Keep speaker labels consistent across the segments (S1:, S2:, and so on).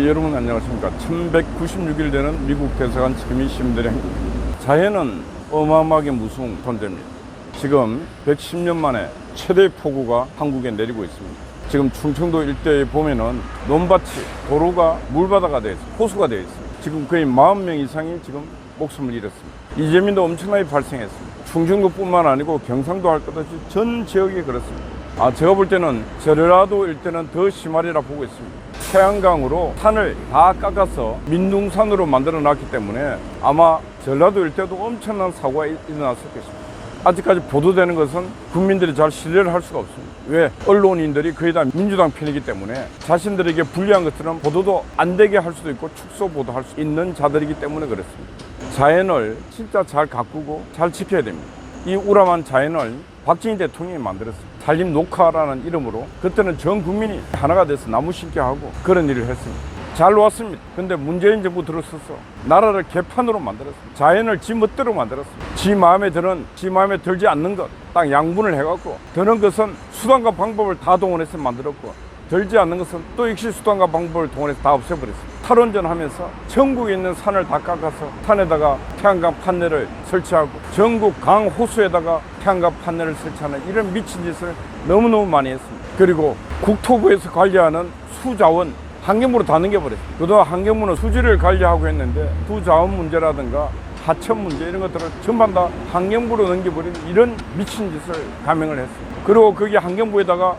S1: 여러분 안녕하십니까. 1196일 되는 미국 대사관 지킴이 시민들의 행복입니다. 자연은 어마어마하게 무서운 존재입니다. 지금 110년 만에 최대 폭우가 한국에 내리고 있습니다. 지금 충청도 일대에 보면은 논밭이 도로가 물바다가 되어 있습니다. 호수가 되어 있습니다. 지금 거의 40명 이상이 지금 목숨을 잃었습니다. 이재민도 엄청나게 발생했습니다. 충청도뿐만 아니고 경상도 할 것 없이 전 지역이 그렇습니다. 제가 볼 때는 전라도 일대는 더 심하리라 보고 있습니다. 태양강으로 산을 다 깎아서 민둥산으로 만들어 놨기 때문에 아마 전라도 일대도 엄청난 사고가 일어났을 것입니다. 아직까지 보도되는 것은 국민들이 잘 신뢰를 할 수가 없습니다. 왜? 언론인들이 거의 다 민주당 편이기 때문에 자신들에게 불리한 것들은 보도도 안 되게 할 수도 있고 축소 보도할 수 있는 자들이기 때문에 그렇습니다. 자연을 진짜 잘 가꾸고 잘 지켜야 됩니다. 이 우람한 자연을 박정희 대통령이 만들었습니다. 산림 녹화라는 이름으로 그때는 전 국민이 하나가 돼서 나무 심기 하고 그런 일을 했습니다. 잘 놓았습니다. 근데 문재인 정부 들어서서 나라를 개판으로 만들었습니다. 자연을 지 멋대로 만들었습니다. 지 마음에 들지 않는 것 딱 양분을 해갖고 드는 것은 수단과 방법을 다 동원해서 만들었고 들지 않는 것은 또 역시 수단과 방법을 동원해서 다 없애버렸습니다. 탈원전하면서 전국에 있는 산을 다 깎아서 산에다가 태양광 판넬을 설치하고 전국 강 호수에다가 태양광 판넬을 설치하는 이런 미친 짓을 너무너무 많이 했습니다. 그리고 국토부에서 관리하는 수자원 환경부로 다 넘겨버렸습니다. 그동안 환경부는 수지를 관리하고 했는데 수자원 문제라든가 하천 문제 이런 것들을 전반 다 환경부로 넘겨버리는 이런 미친 짓을 감행을 했습니다. 그리고 거기 환경부에다가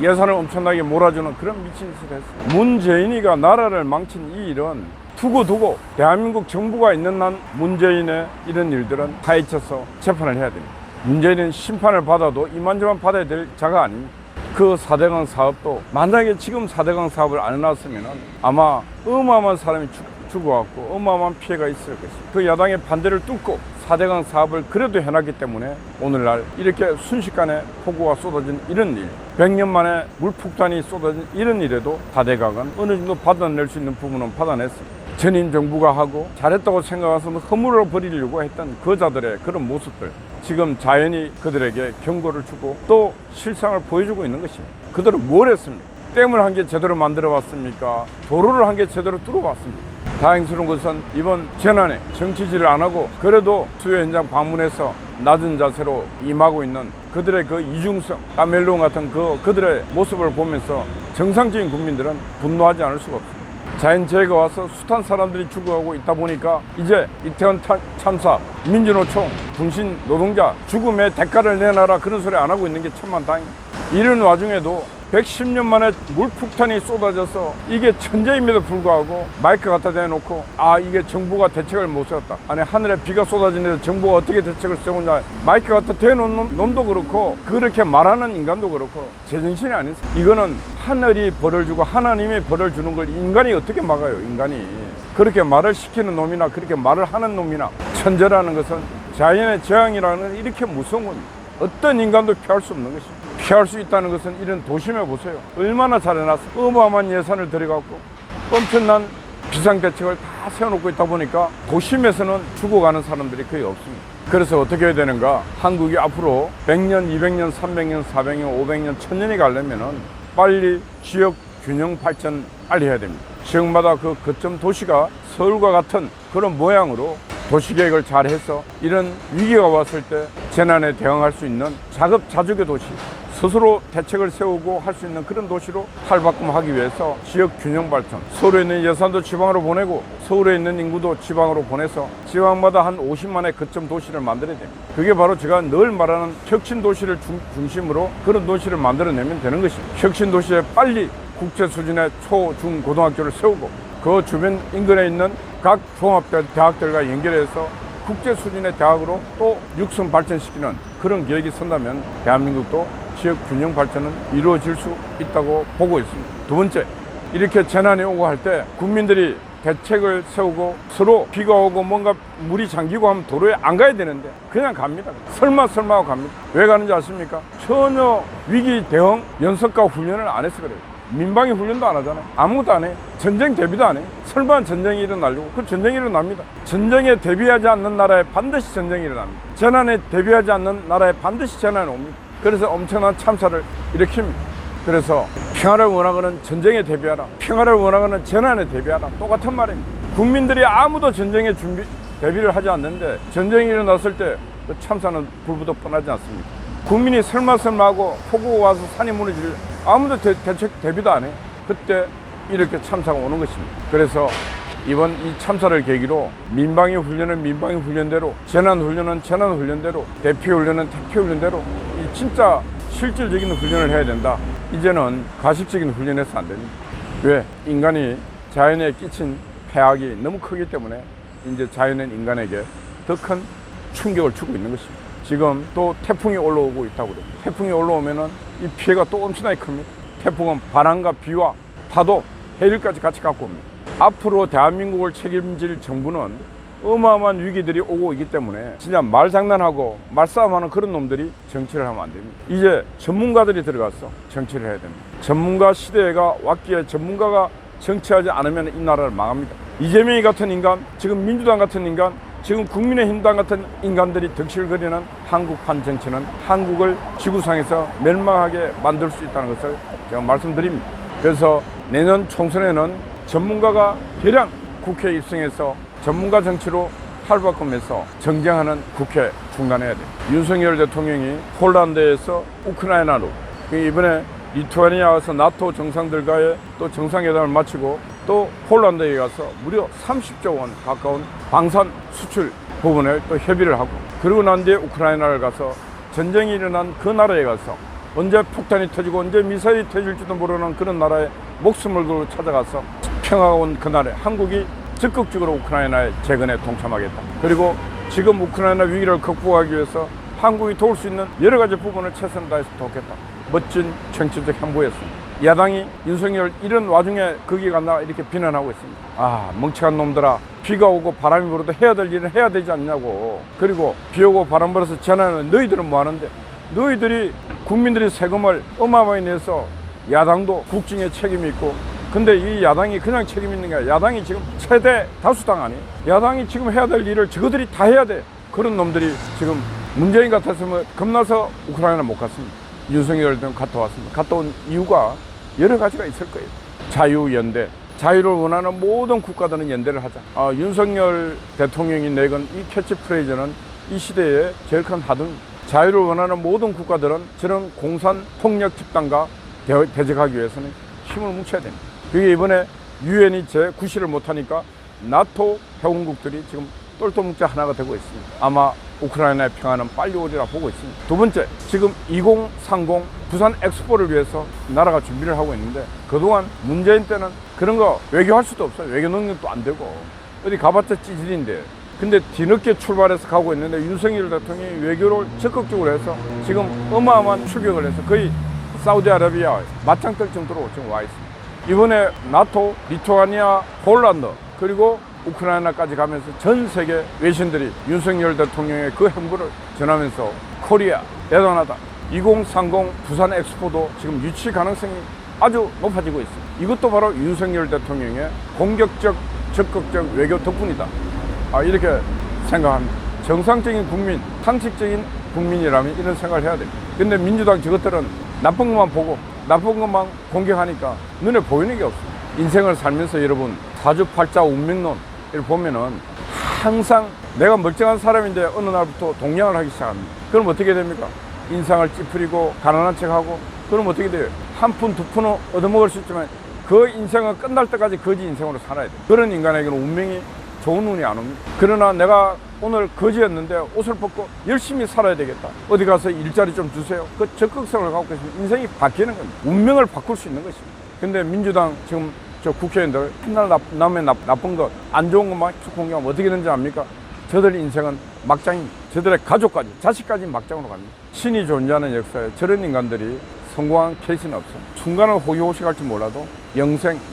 S1: 예산을 엄청나게 몰아주는 그런 미친 짓을 했습니다. 문재인이가 나라를 망친 이 일은 두고 대한민국 정부가 있는 한 문재인의 이런 일들은 파헤쳐서 재판을 해야 됩니다. 문재인은 심판을 받아도 이만저만 받아야 될 자가 아닙니다. 그 4대강 사업도 만약에 지금 4대강 사업을 안 해놨으면 아마 어마어마한 사람이 죽어갖고 어마어마한 피해가 있을 것입니다. 그 야당의 반대를 뚫고 4대강 사업을 그래도 해놨기 때문에 오늘날 이렇게 순식간에 폭우가 쏟아진 이런 일, 100년 만에 물폭탄이 쏟아진 이런 일에도 4대강은 어느 정도 받아낼 수 있는 부분은 받아냈습니다. 전임 정부가 하고 잘했다고 생각해서 허물어 버리려고 했던 그 자들의 그런 모습들, 지금 자연이 그들에게 경고를 주고 또 실상을 보여주고 있는 것입니다. 그들은 뭘 했습니까? 댐을 한 개 제대로 만들어 봤습니까? 도로를 한 개 제대로 뚫어 봤습니까? 다행스러운 것은 이번 재난에 정치질을 안 하고 그래도 수요 현장 방문해서 낮은 자세로 임하고 있는 그들의 그 이중성, 까멜론 같은 그들의 모습을 보면서 정상적인 국민들은 분노하지 않을 수가 없습니다. 자연재해가 와서 숱한 사람들이 죽어가고 있다 보니까 이제 이태원 참사, 민주노총, 분신 노동자 죽음의 대가를 내놔라 그런 소리 안 하고 있는 게 천만다행입니다. 이런 와중에도 110년 만에 물폭탄이 쏟아져서 이게 천재임에도 불구하고 마이크 갖다 대놓고 이게 정부가 대책을 못 세웠다. 아니 하늘에 비가 쏟아지는데 정부가 어떻게 대책을 세우냐. 마이크 갖다 대놓는 놈도 그렇고 그렇게 말하는 인간도 그렇고 제정신이 아니죠. 이거는 하늘이 벌을 주고 하나님이 벌을 주는 걸 인간이 어떻게 막아요. 인간이 그렇게 말을 시키는 놈이나 그렇게 말을 하는 놈이나 천재라는 것은 자연의 재앙이라는 이렇게 무서운 겁니다. 어떤 인간도 피할 수 없는 것입니다. 피할 수 있다는 것은 이런 도심에 보세요. 얼마나 잘해놨어. 어마어마한 예산을 들여갖고 엄청난 비상대책을 다 세워놓고 있다 보니까 도심에서는 죽어가는 사람들이 거의 없습니다. 그래서 어떻게 해야 되는가? 한국이 앞으로 100년, 200년, 300년, 400년, 500년, 1000년이 가려면은 빨리 지역 균형 발전 빨리 해야 됩니다. 지역마다 그 거점 도시가 서울과 같은 그런 모양으로 도시계획을 잘 해서 이런 위기가 왔을 때 재난에 대응할 수 있는 자급자족의 도시, 스스로 대책을 세우고 할 수 있는 그런 도시로 탈바꿈하기 위해서 지역 균형 발전, 서울에 있는 예산도 지방으로 보내고 서울에 있는 인구도 지방으로 보내서 지방마다 한 50만의 거점 도시를 만들어야 됩니다. 그게 바로 제가 늘 말하는 혁신 도시를 중심으로 그런 도시를 만들어내면 되는 것입니다. 혁신 도시에 빨리 국제 수준의 초, 중, 고등학교를 세우고 그 주변 인근에 있는 각 종합대학들과 연결해서 국제 수준의 대학으로 또 육성 발전시키는 그런 계획이 선다면 대한민국도 지역 균형 발전은 이루어질 수 있다고 보고 있습니다. 두 번째, 이렇게 재난이 오고 할 때 국민들이 대책을 세우고 서로 비가 오고 뭔가 물이 잠기고 하면 도로에 안 가야 되는데 그냥 갑니다. 설마 하고 갑니다. 왜 가는지 아십니까? 전혀 위기 대응 연습과 훈련을 안 해서 그래요. 민방위 훈련도 안 하잖아요. 아무것도 안 해. 전쟁 대비도 안 해. 설마 전쟁이 일어나려고? 그 전쟁이 일어납니다. 전쟁에 대비하지 않는 나라에 반드시 전쟁이 일어납니다. 재난에 대비하지 않는 나라에 반드시 재난이 옵니다. 그래서 엄청난 참사를 일으킵니다. 그래서 평화를 원하거는 전쟁에 대비하라, 평화를 원하거는 재난에 대비하라, 똑같은 말입니다. 국민들이 아무도 전쟁에 대비를 하지 않는데 전쟁이 일어났을 때 그 참사는 불보듯 뻔하지 않습니까? 국민이 설마설마하고 폭우가 와서 산이 무너질 아무도 대책 대비도 안 해. 그때 이렇게 참사가 오는 것입니다. 그래서 이번 이 참사를 계기로 민방위 훈련은 민방위 훈련대로, 재난 훈련은 재난 훈련대로, 대피 훈련은 대피 훈련대로 이 진짜 실질적인 훈련을 해야 된다. 이제는 가식적인 훈련해서 안 됩니다. 왜? 인간이 자연에 끼친 폐악이 너무 크기 때문에 이제 자연은 인간에게 더 큰 충격을 주고 있는 것입니다. 지금 또 태풍이 올라오고 있다고 그래요. 태풍이 올라오면은 이 피해가 또 엄청나게 큽니다. 태풍은 바람과 비와 파도, 해일까지 같이 갖고 옵니다. 앞으로 대한민국을 책임질 정부는 어마어마한 위기들이 오고 있기 때문에 진짜 말장난하고 말싸움하는 그런 놈들이 정치를 하면 안 됩니다. 이제 전문가들이 들어가서 정치를 해야 됩니다. 전문가 시대가 왔기에 전문가가 정치하지 않으면 이 나라를 망합니다. 이재명이 같은 인간, 지금 민주당 같은 인간, 지금 국민의힘당 같은 인간들이 덕실거리는 한국판 정치는 한국을 지구상에서 멸망하게 만들 수 있다는 것을 제가 말씀드립니다. 그래서 내년 총선에는 전문가가 대량 국회에 입성해서 전문가 정치로 탈바꿈해서 정쟁하는 국회 중단해야 돼요. 윤석열 대통령이 폴란드에서 우크라이나로, 이번에 리투아니아 가서 나토 정상들과의 또 정상회담을 마치고 또 폴란드에 가서 무려 30조 원 가까운 방산 수출 부분을 또 협의를 하고, 그러고 난 뒤에 우크라이나를 가서 전쟁이 일어난 그 나라에 가서 언제 폭탄이 터지고 언제 미사일이 터질지도 모르는 그런 나라에 목숨을 걸고 찾아가서 평화가 온 그날에 한국이 적극적으로 우크라이나의 재건에 동참하겠다. 그리고 지금 우크라이나 위기를 극복하기 위해서 한국이 도울 수 있는 여러 가지 부분을 최선을 다해서 돕겠다. 멋진 정치적 행보였습니다. 야당이 윤석열 이런 와중에 거기 갔나 이렇게 비난하고 있습니다. 아, 멍청한 놈들아, 비가 오고 바람이 불어도 해야 될 일은 해야 되지 않냐고. 그리고 비 오고 바람 불어서 재난은 너희들은 뭐 하는데, 너희들이 국민들이 세금을 어마어마하게 내서 야당도 국정에 책임이 있고, 근데 이 야당이 그냥 책임 있는 게 아니라 야당이 지금 최대 다수당 아니에요. 야당이 지금 해야 될 일을 저거들이 다 해야 돼. 그런 놈들이 지금 문재인 같았으면 겁나서 우크라이나 못 갔습니다. 윤석열 등 갔다 왔습니다. 갔다 온 이유가 여러 가지가 있을 거예요. 자유연대, 자유를 원하는 모든 국가들은 연대를 하자. 윤석열 대통령이 내건 이 캐치프레이즈는 이 시대에 제일 큰 하등. 자유를 원하는 모든 국가들은 저런 공산 폭력 집단과 대적하기 위해서는 힘을 뭉쳐야 됩니다. 그게 이번에 유엔이 제9시를 못하니까 나토 회원국들이 지금 똘똘뭉쳐 하나가 되고 있습니다. 아마 우크라이나의 평화는 빨리 오리라 보고 있습니다. 두 번째, 지금 2030 부산 엑스포를 위해서 나라가 준비를 하고 있는데, 그동안 문재인 때는 그런 거 외교할 수도 없어요. 외교 능력도 안 되고 어디 가봤자 찌질인데, 근데 뒤늦게 출발해서 가고 있는데 윤석열 대통령이 외교를 적극적으로 해서 지금 어마어마한 출격을 해서 거의 사우디아라비아 맞짱 뜰 정도로 지금 와 있습니다. 이번에 나토, 리투아니아, 폴란드 그리고 우크라이나까지 가면서 전 세계 외신들이 윤석열 대통령의 그 행보를 전하면서 코리아 대단하다, 2030 부산 엑스포도 지금 유치 가능성이 아주 높아지고 있습니다. 이것도 바로 윤석열 대통령의 공격적 적극적 외교 덕분이다, 이렇게 생각합니다. 정상적인 국민, 상식적인 국민이라면 이런 생각을 해야 됩니다. 근데 민주당 저것들은 나쁜 것만 보고 나쁜 것만 공격하니까 눈에 보이는 게 없습니다. 인생을 살면서 여러분 사주팔자 운명론 이렇게 보면은 항상 내가 멀쩡한 사람인데 어느 날부터 동냥을 하기 시작합니다. 그럼 어떻게 됩니까? 인상을 찌푸리고 가난한 척하고, 그럼 어떻게 돼요? 한 푼 두 푼은 얻어먹을 수 있지만 그 인생은 끝날 때까지 거지 인생으로 살아야 돼요. 그런 인간에게는 운명이 좋은 운이 안 옵니다. 그러나 내가 오늘 거지였는데 옷을 벗고 열심히 살아야 되겠다, 어디 가서 일자리 좀 주세요, 그 적극성을 갖고 있으면 인생이 바뀌는 겁니다. 운명을 바꿀 수 있는 것입니다. 근데 민주당 지금 저 국회의원들 맨날 남의 나쁜 것, 안 좋은 것만 공격하면 어떻게 되는지 압니까? 저들 인생은 막장입니다. 저들의 가족까지, 자식까지 막장으로 갑니다. 신이 존재하는 역사에 저런 인간들이 성공한 케이스는 없습니다. 순간을 호기호식할지 몰라도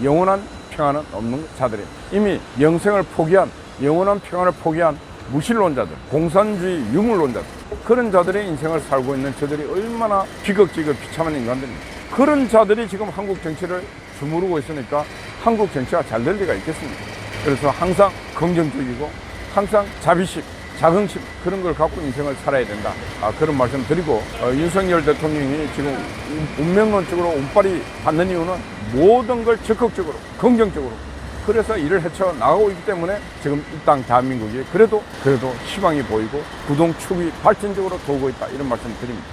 S1: 영원한 평화는 없는 자들이, 이미 영생을 포기한, 영원한 평화를 포기한 무신론자들, 공산주의 유물론자들, 그런 자들의 인생을 살고 있는 저들이 얼마나 비극적이고 비참한 인간들입니다. 그런 자들이 지금 한국 정치를 주무르고 있으니까 한국 정치가 잘 될 리가 있겠습니까? 그래서 항상 긍정적이고 항상 자비심, 자긍심 그런 걸 갖고 인생을 살아야 된다. 그런 말씀 드리고 윤석열 대통령이 지금 운명론적으로 운빨이 받는 이유는 모든 걸 적극적으로 긍정적으로 그래서 일을 헤쳐 나가고 있기 때문에 지금 이 땅 대한민국이 그래도 희망이 보이고 구동축이 발전적으로 도고 있다 이런 말씀 드립니다.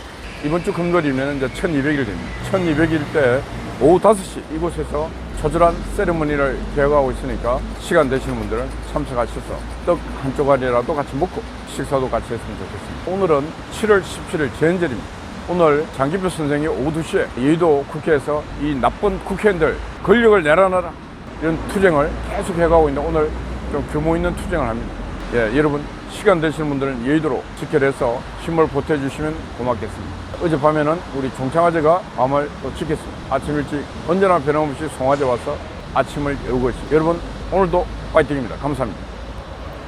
S1: 이번 주 금요일이면 이제 1200일 됩니다. 1200일 때 오후 5시 이곳에서 초절한 세리머니를 계획하고 있으니까 시간 되시는 분들은 참석하셔서 떡 한 조각이라도 같이 먹고 식사도 같이 했으면 좋겠습니다. 오늘은 7월 17일 제헌절입니다. 오늘 장기표 선생이 오후 2시에 여의도 국회에서 이 나쁜 국회의원들 권력을 내려놔라 이런 투쟁을 계속 해가고 있는데 오늘 좀 규모 있는 투쟁을 합니다. 여러분 시간 되시는 분들은 여의도로 직결해서 힘을 보태주시면 고맙겠습니다. 어젯밤에는 우리 종창아재가 밤을 또 지켰습니다. 아침 일찍 언제나 변함없이 송아재 와서 아침을 여우고 있습니다. 여러분 오늘도 파이팅입니다. 감사합니다.